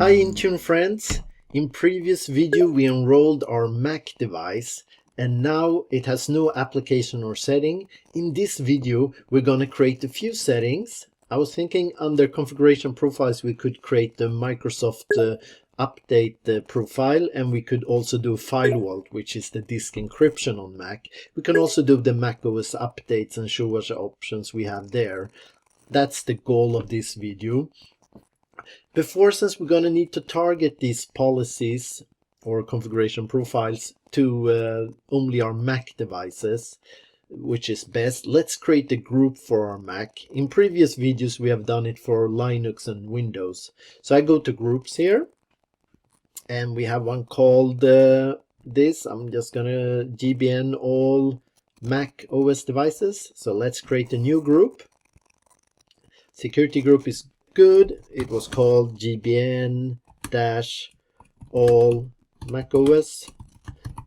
Hi Intune friends, in previous video we enrolled our Mac device and now it has no application or setting. In this video we're going to create a few settings. I was thinking under configuration profiles we could create the Microsoft update profile, and we could also do FileVault, which is the disk encryption on Mac. We can also do the macOS updates and show what options we have there. That's the goal of this video. Before, since we're going to need to target these policies or configuration profiles to only our Mac devices, which is best, let's create a group for our Mac. In previous videos we have done it for Linux and Windows. So I go to groups here and we have one called this. I'm just gonna GBN all Mac OS devices. So let's create a new group. Security group is good. It was called GBN all macOS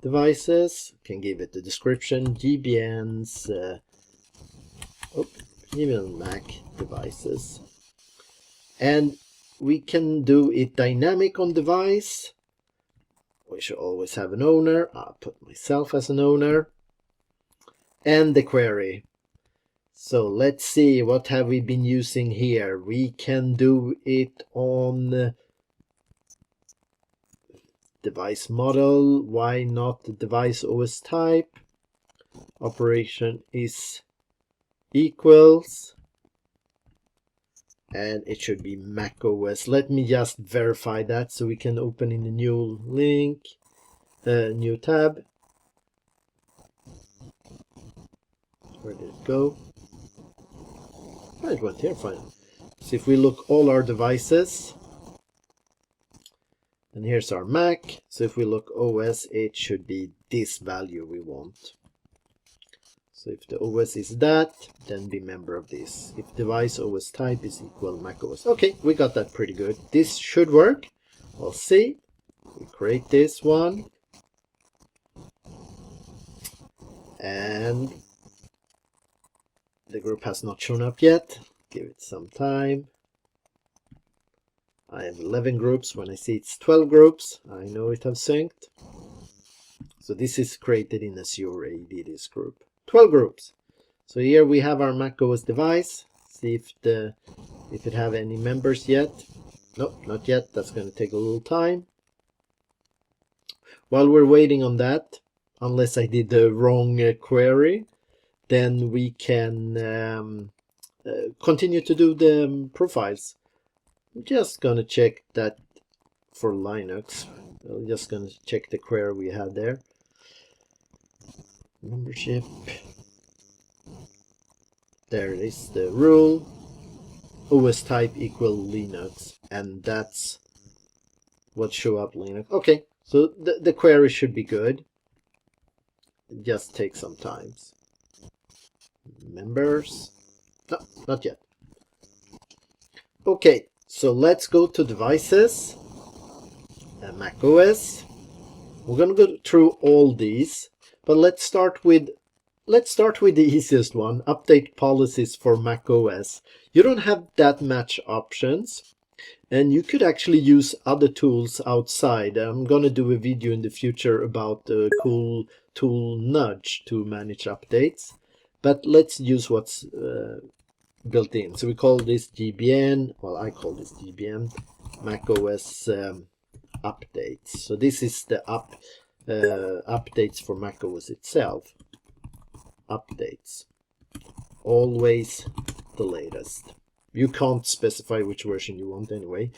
devices. Can give it the description GBN's GBN Mac devices, and we can do it dynamic on device. We should always have an owner. I'll put myself as an owner, and the query. So let's see, what have we been using here? We can do it on device model. Why not the device OS type? Operation is equals, and it should be Mac OS. Let me just verify that so we can open in a new link, new tab. Where did it go? Oh, it went here fine. So if we look all our devices, and here's our Mac. So if we look OS, it should be this value we want. So if the OS is that, then be member of this. If device OS type is equal Mac OS. Okay, we got that pretty good. This should work. We'll see. We create this one. And the group has not shown up yet. Give it some time. I have 11 groups. When I see it's 12 groups, I know it have synced. So this is created in AzureAD, this group. 12 groups. So here we have our macOS device. See if it have any members yet. Nope, not yet. That's going to take a little time. While we're waiting on that, unless I did the wrong query, then we can continue to do the profiles. I'm just gonna check that for Linux. I'm just gonna check the query we had there. Membership. There it is, the rule. OS type equal Linux, and that's what show up Linux. Okay, so the query should be good. It just takes some time. Members. No, not yet. Okay, so let's go to devices, Mac OS. We're going to go through all these, but let's start with the easiest one, update policies for Mac OS. You don't have that much options, and you could actually use other tools outside. I'm going to do a video in the future about the cool tool Nudge to manage updates, but let's use what's built in. So we call this GBN, well, I call this GBN macOS updates. So this is the updates for macOS itself. Updates, always the latest. You can't specify which version you want anyway.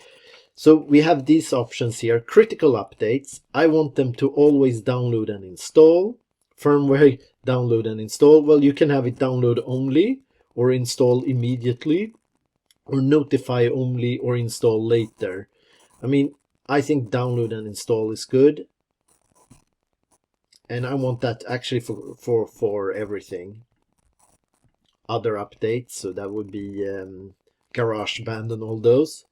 So we have these options here. Critical updates, I want them to always download and install. Firmware download and install, well, you can have it download only, or install immediately, or notify only, or install later. I mean, I think download and install is good, and I want that actually for everything. Other updates, so that would be GarageBand and all those.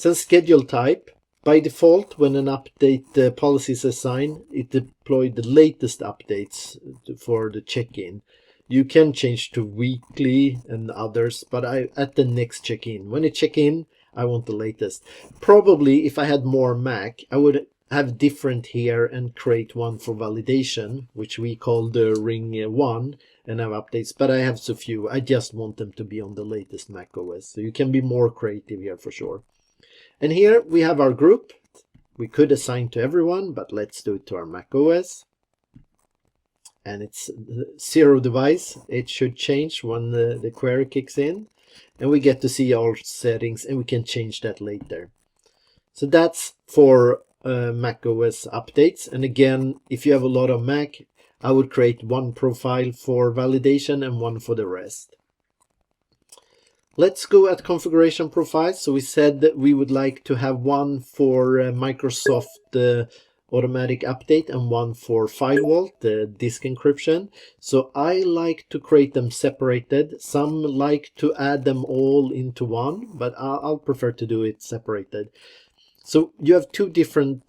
Then schedule type. By default, when an update policy is assigned, it deploys the latest updates for the check-in. You can change to weekly and others, but at the next check-in. When I check in, I want the latest. Probably if I had more Mac, I would have different here and create one for validation, which we call the ring 1, and have updates, but I have so few. I just want them to be on the latest Mac OS. So you can be more creative here for sure. And here we have our group. We could assign to everyone, but let's do it to our Mac OS. And it's 0 device. It should change when the query kicks in. And we get to see our settings, and we can change that later. So that's for Mac OS updates. And again, if you have a lot of Mac, I would create one profile for validation and one for the rest. Let's go at configuration profiles. So we said that we would like to have one for Microsoft automatic update and one for FileVault, the disk encryption. So I like to create them separated. Some like to add them all into one, but I'll prefer to do it separated. So you have two different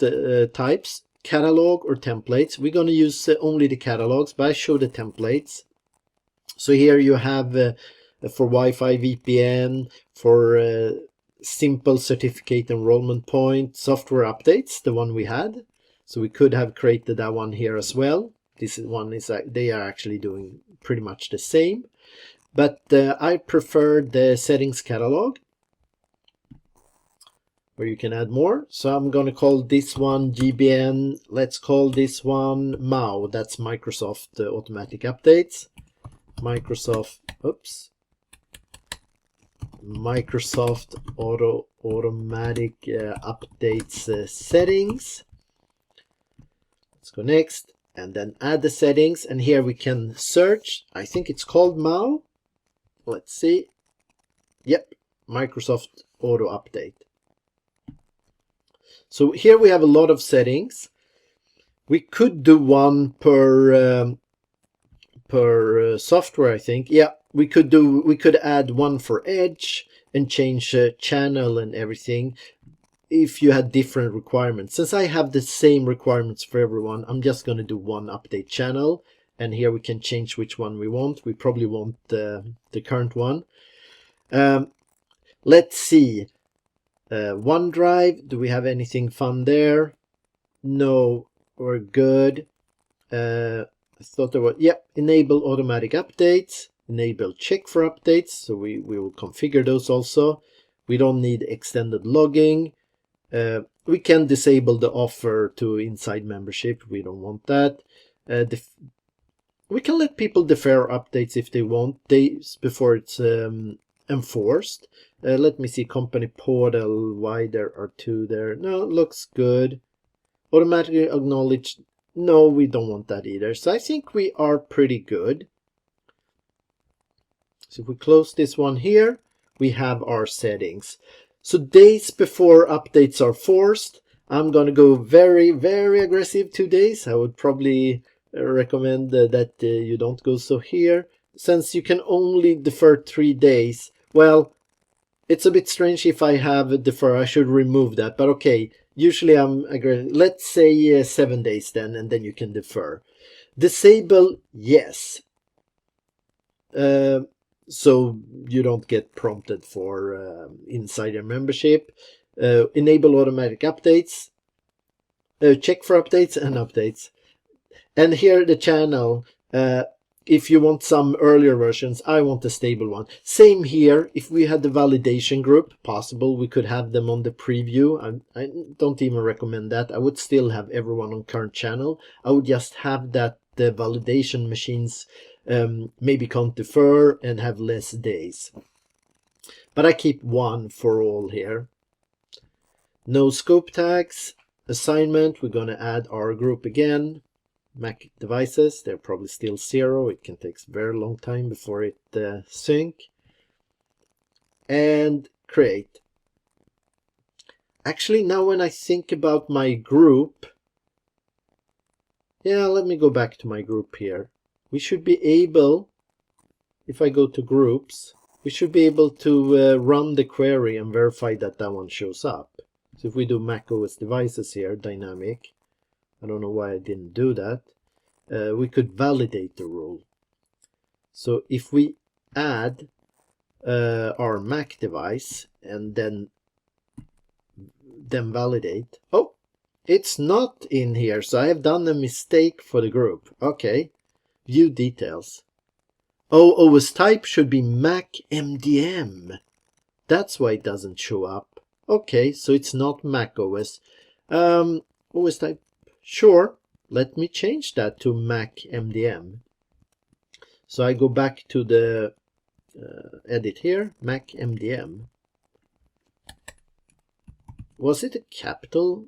types, catalog or templates. We're going to use only the catalogs, but I show the templates. So here you have for Wi-Fi VPN, for simple certificate enrollment point, software updates, the one we had. So we could have created that one here as well. This one is, they are actually doing pretty much the same. But I prefer the settings catalog, where you can add more. So I'm going to call this one GBN. Let's call this one MAU. That's Microsoft Automatic Updates. Microsoft Automatic Updates settings. Let's go next and then add the settings. And here we can search. I think it's called MAU. Let's see. Yep, Microsoft Auto Update. So here we have a lot of settings. We could do one per software, I think. Yeah, we could add one for Edge and change channel and everything if you had different requirements. Since I have the same requirements for everyone, I'm just going to do one update channel, and here we can change which one we want. We probably want the current one. Let's see. OneDrive, do we have anything fun there? No, we're good. I thought there was, yep, enable automatic updates, enable check for updates, so we will configure those also. We don't need extended logging. We can disable the offer to inside membership. We don't want that. We can let people defer updates if they want, days before it's enforced. Let me see, company portal, why there are two there. No, it looks good. Automatically acknowledged. No, we don't want that either. So I think we are pretty good. So if we close this one here, we have our settings. So days before updates are forced, I'm going to go very, very aggressive 2 days. I would probably recommend that you don't go so here. Since you can only defer 3 days, well, it's a bit strange if I have a defer. I should remove that, but okay. Usually I'm aggressive. Let's say 7 days then, and then you can defer. Disable, yes. So you don't get prompted for insider membership. Enable automatic updates. Check for updates and updates. And here the channel. If you want some earlier versions, I want a stable one. Same here. If we had the validation group, possible we could have them on the preview. I don't even recommend that. I would still have everyone on current channel. I would just have that the validation machines maybe can't defer and have less days. But I keep one for all here. No scope tags. Assignment, we're going to add our group again. Mac devices, they're probably still 0. It can take a very long time before it sync. And create. Actually, now when I think about my group, yeah, let me go back to my group here. We should be able, if I go to groups, we should be able to run the query and verify that that one shows up. So if we do macOS devices here, dynamic, I don't know why I didn't do that. We could validate the rule. So if we add our Mac device and then then validate. Oh, it's not in here, so I have done a mistake for the group. Okay, view details. Oh, OS type should be macMDM. That's why it doesn't show up. Okay, so it's not macOS. OS type, sure. Let me change that to macMDM. So I go back to the edit here, macMDM. Was it a capital?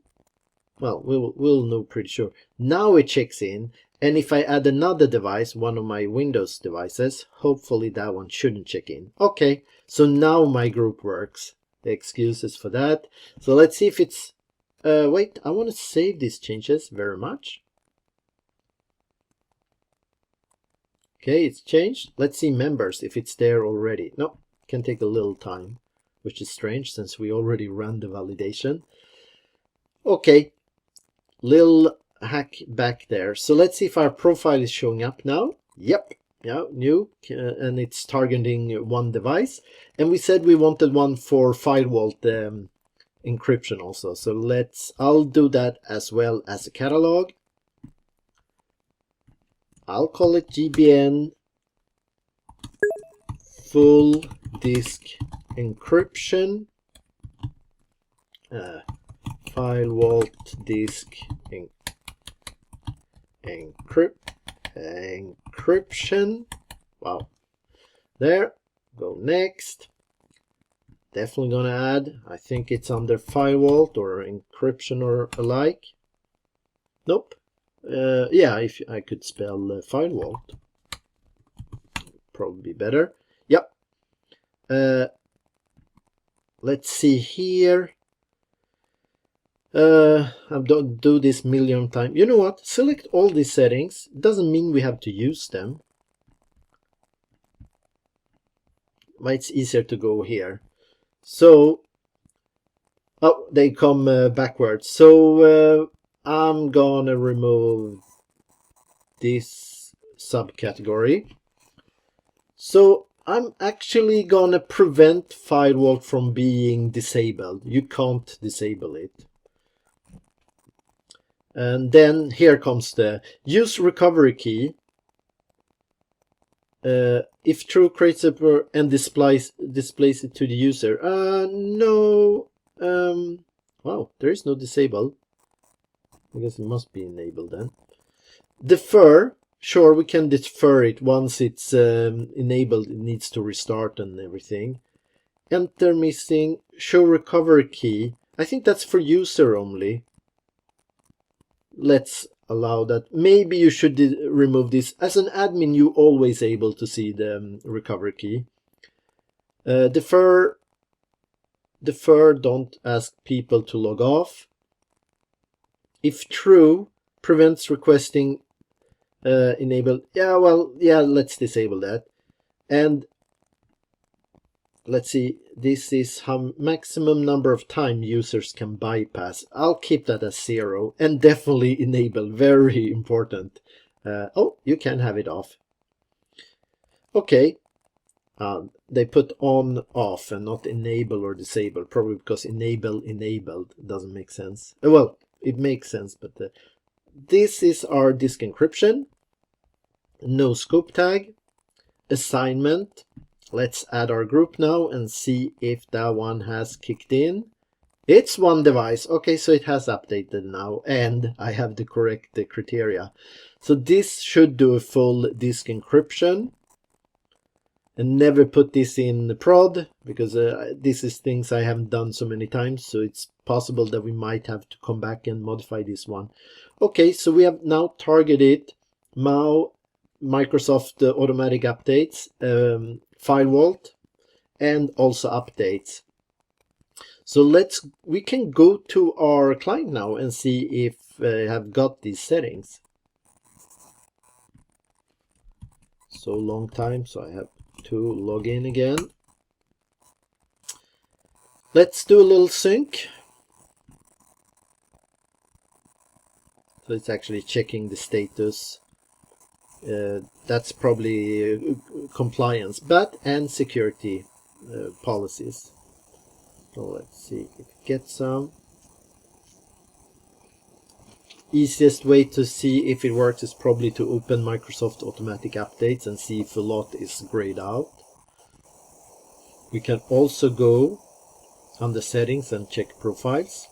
Well, we'll know pretty sure. Now it checks in, and if I add another device, one of my Windows devices, hopefully that one shouldn't check in. Okay, so now my group works. The excuses for that. So let's see if it's... wait, I want to save these changes very much. Okay, it's changed. Let's see members, if it's there already. No, can take a little time, which is strange since we already ran the validation. Okay, little hack back there. So let's see if our profile is showing up now. Yep, yeah, new, and it's targeting one device. And we said we wanted one for FileVault encryption also. So I'll do that as well as a catalog. I'll call it GBN full disk encryption. FileVault disk encryption. Wow. There. Go next. Definitely gonna add. I think it's under FileVault or encryption or alike. Nope. Yeah, if I could spell FileVault, probably better. Yep. Let's see here. I don't do this million times. You know what? Select all these settings. Doesn't mean we have to use them. But it's easier to go here. So, oh, they come backwards. So I'm gonna remove this subcategory. So I'm actually gonna prevent FileVault from being disabled. You can't disable it. And then here comes the use recovery key. If true, creates a and displays it to the user. No. Wow, there is no disable. I guess it must be enabled then. Defer. Sure, we can defer it once it's enabled. It needs to restart and everything. Enter missing. Show recovery key. I think that's for user only. Let's allow that. Maybe you should remove this. As an admin, you're always able to see the recovery key. Defer. Don't ask people to log off. If true, prevents requesting enabled. Yeah, well, yeah, let's disable that. And let's see, this is how maximum number of time users can bypass. I'll keep that as 0 and definitely enable. Very important. Oh, you can have it off. Okay. They put on off and not enable or disable, probably because enabled doesn't make sense. Well, it makes sense, but this is our disk encryption. No scope tag. Assignment. Let's add our group now and see if that one has kicked in. It's one device. Okay, so it has updated now and I have the correct criteria. So this should do a full disk encryption. And never put this in the prod because this is things I haven't done so many times. So it's possible that we might have to come back and modify this one. Okay, so we have now targeted Microsoft automatic updates, FileVault, and also updates. So we can go to our client now and see if I have got these settings. So long time, so I have to log in again. Let's do a little sync. So it's actually checking the status. That's probably compliance, and security policies. So let's see if it gets some. easiest way to see if it works is probably to open Microsoft Automatic Updates and see if a lot is grayed out. We can also go under settings and check profiles.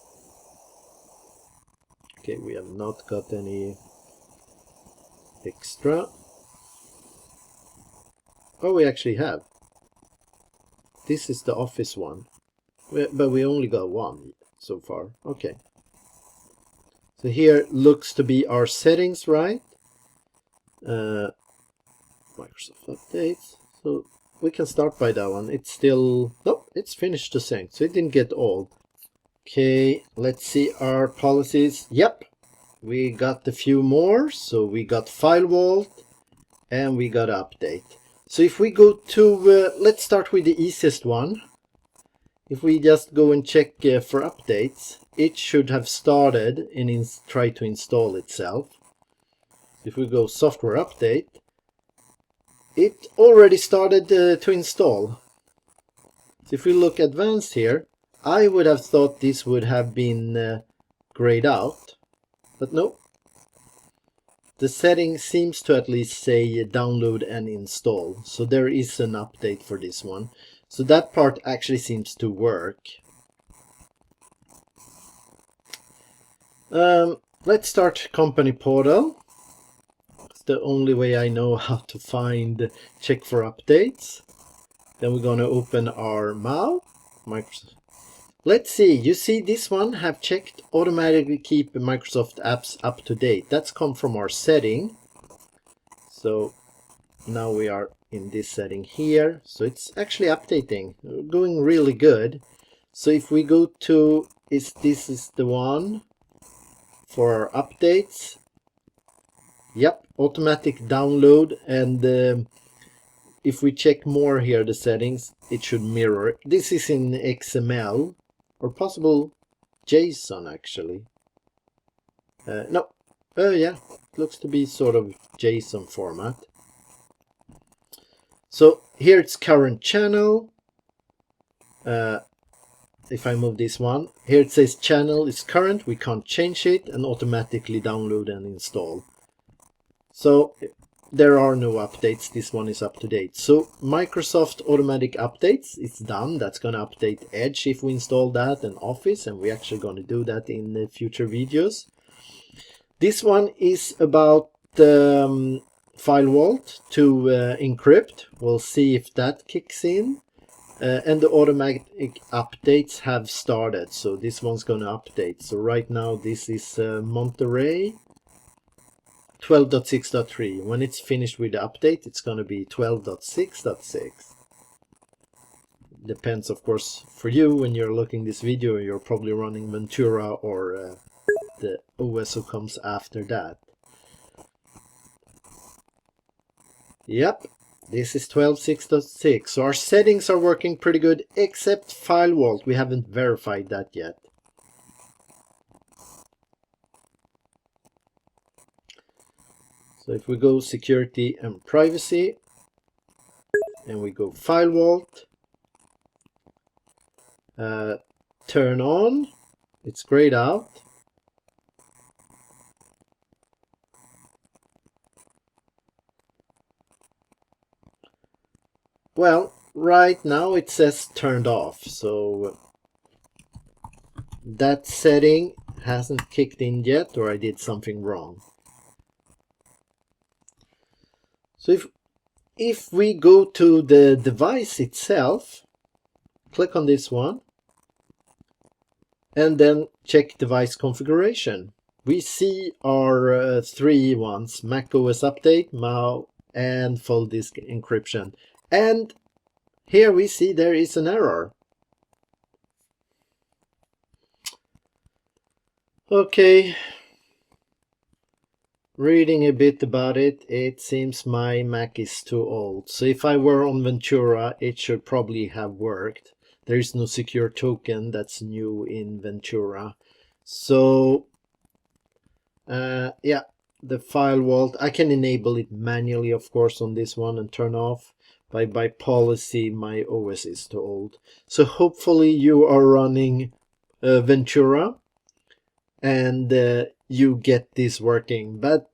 Okay, we have not got any extra. Oh, we actually have. This is the Office one, but we only got one so far. Okay. So here looks to be our settings, right? Microsoft Updates. So we can start by that one. It's still, nope, it's finished to sync, so it didn't get all. Okay, let's see our policies. Yep, we got a few more. So we got FileVault and we got Update. So if we go to, let's start with the easiest one. If we just go and check for updates, it should have started and try to install itself. If we go software update, it already started to install. So if we look advanced here, I would have thought this would have been grayed out, but no. The setting seems to at least say download and install, so there is an update for this one. So that part actually seems to work. Let's start company portal. It's the only way I know how to find check for updates. Then we're going to open our Microsoft. Let's see, you see this one have checked automatically keep Microsoft apps up to date. That's come from our setting. So now we are in this setting here. So it's actually updating, going really good. So if we go to, this is the one for our updates. Yep, automatic download, and if we check more here the settings, it should mirror. This is in XML or possible JSON actually. No, yeah, it looks to be sort of JSON format. So here it's current channel. If I move this one, here it says channel is current, we can't change it, and automatically download and install. So there are no updates, this one is up to date. So Microsoft Automatic Updates, it's done. That's going to update Edge if we install that, and Office, and we're actually going to do that in the future videos. This one is about FileVault to encrypt. We'll see if that kicks in. And the automatic updates have started, so this one's going to update. So right now this is Monterey 12.6.3. When it's finished with the update, it's going to be 12.6.6. Depends, of course, for you when you're looking this video, you're probably running Ventura or the OS who comes after that. Yep, this is 12.6.6. So our settings are working pretty good, except FileVault. We haven't verified that yet. So if we go security and privacy, and we go FileVault, turn on, it's grayed out. Well, right now it says turned off, so that setting hasn't kicked in yet, or I did something wrong. So if we go to the device itself, click on this one, and then check device configuration. We see our three ones, macOS update, MAU, and full disk encryption. And here we see there is an error. Okay. Reading a bit about it, it seems my Mac is too old. So if I were on Ventura, it should probably have worked. There is no secure token that's new in Ventura. So, yeah, the FileVault, I can enable it manually, of course, on this one and turn off. By policy, my OS is too old. So hopefully you are running Ventura, and you get this working, but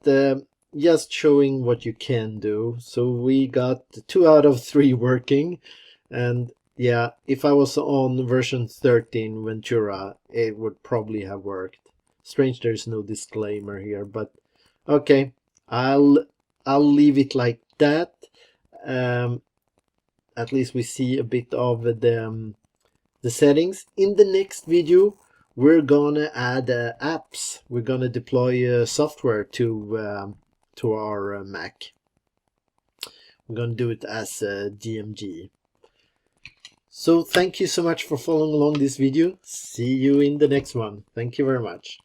just showing what you can do. So we got 2 out of 3 working, and yeah, if I was on version 13 Ventura, it would probably have worked. Strange there's no disclaimer here, but okay, I'll leave it like that. At least we see a bit of the settings. In the next video, we're gonna add apps. We're gonna deploy software to our Mac. We're gonna do it as a DMG. So thank you so much for following along this video. See you in the next one. Thank you very much.